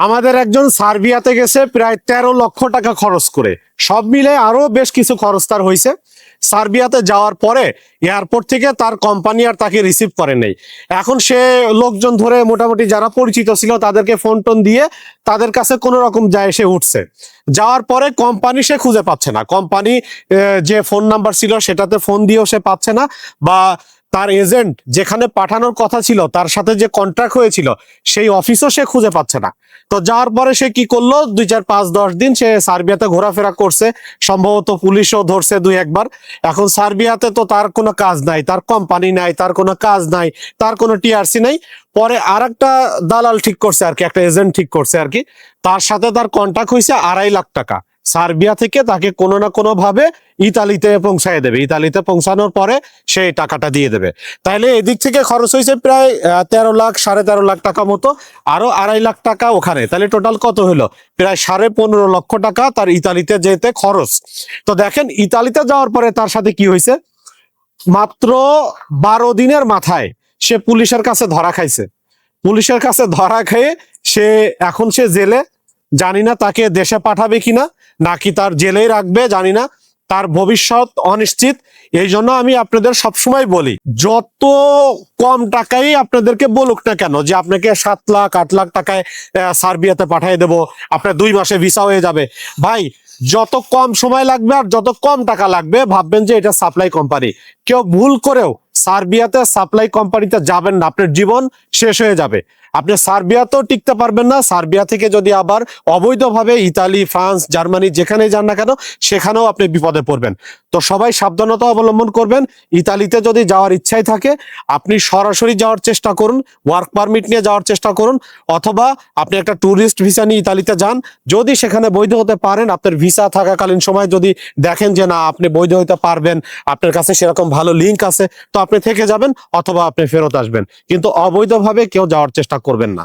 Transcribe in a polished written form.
আমাদের একজন সার্বিয়াতে গেছে প্রায় 13 লক্ষ টাকা খরচ করে, সব মিলে আরো বেশ কিছু খরচ তার হয়েছে। সার্বিয়াতে যাওয়ার পরে এয়ারপোর্ট থেকে তার কোম্পানি আর তাকে রিসিভ করে নেই। এখন সে লোকজন ধরে মোটামুটি যারা পরিচিত ছিল তাদেরকে ফোন টোন দিয়ে তাদের কাছে কোনো রকম যায় সে উঠছে। যাওয়ার পরে কোম্পানি সে খুঁজে পাচ্ছে না, কোম্পানি যে ফোন নাম্বার ছিল সেটাতে ফোন দিয়েও সে পাচ্ছে না, বা তার এজেন্ট যেখানে পাঠানোর কথা ছিল তার সাথে যে কন্ট্রাক্ট হয়েছিল সেই অফিসও সে খুঁজে পাচ্ছে না। তো যাওয়ার পরে সে কি করলো, 2, 4, 5, 10 দিন সে সার্বিয়াতে ঘোরাফেরা করছে, সম্ভবত পুলিশও ধরছে 2-1 বার। এখন সার্বিয়াতে তো তার কোনো কাজ নাই, তার কোম্পানি নাই, তার কোনো কাজ নাই, তার কোনো টিআরসি নাই। পরে আর একটা দালাল ঠিক করছে আর কি, একটা এজেন্ট ঠিক করছে আর কি, তার সাথে তার কন্ট্রাক্ট হয়েছে 2.5 লাখ টাকা। সার্বিয়া থেকে তাকে কোনো না কোনো ভাবে ইতালিতে পৌঁছায় দেবে, ইতালিতে পৌঁছানোর পরে সেই টাকাটা দিয়ে দেবে। তাইলে এদিক থেকে খরচ হয়েছে প্রায় 13 লাখ 13.5 লাখ টাকা মতো, আরো 2.5 লাখ টাকা ওখানে, তাহলে টোটাল কত হলো? প্রায় 15.5 লক্ষ টাকা তার ইতালিতে যেতে খরচ। তো দেখেন ইতালিতে যাওয়ার পরে তার সাথে কি হয়েছে, মাত্র 12 দিনের মাথায় সে পুলিশের কাছে ধরা খাইছে। পুলিশের কাছে ধরা খেয়ে এখন সে জেলে, জানি না তাকে দেশে পাঠাবে কিনা নাকি তার জেলেই রাখবে, জানি না, তার ভবিষ্যৎ অনিশ্চিত। এই জন্য আমি আপনাদের সবসময় বলি, যত কম টাকাই আপনাদেরকে বলুক না কেন যে আপনাকে 7 লাখ 8 লাখ টাকায় সার্বিয়াতে পাঠিয়ে দেব, আপনার 2 মাসে ভিসা হয়ে যাবে, ভাই যত কম সময় লাগবে আর যত কম টাকা লাগবে ভাববেন যে এটা সাপ্লাই কোম্পানি। কেউ ভুল করেও সার্বিয়াতে সাপ্লাই কোম্পানিতে যাবেন না, আপনার জীবন শেষ হয়ে যাবে। আপনি সার্বিয়াতেও টিকতে পারবেন না, সার্বিয়া থেকে যদি আবার অবৈধভাবে ইতালি, ফ্রান্স, জার্মানি যেখানে যান না কেন সেখানেও আপনি বিপদে পড়বেন। তো সবাই সাবধানতা অবলম্বন করবেন। ইতালিতে যদি যাওয়ার ইচ্ছাই থাকে আপনি সরাসরি যাওয়ার চেষ্টা করুন, ওয়ার্ক পারমিট নিয়ে যাওয়ার চেষ্টা করুন, অথবা আপনি একটা ট্যুরিস্ট ভিসা নিয়ে ইতালিতে যান। যদি সেখানে বৈধ হতে পারেন, আপনার ভিসা থাকাকালীন সময় যদি দেখেন যে না আপনি বৈধ হতে পারবেন, আপনার কাছে সেরকম ভালো লিঙ্ক আছে, তো আপনি থেকে যাবেন অথবা আপনি ফেরত আসবেন, কিন্তু অবৈধভাবে কেউ যাওয়ার চেষ্টা করবেন না।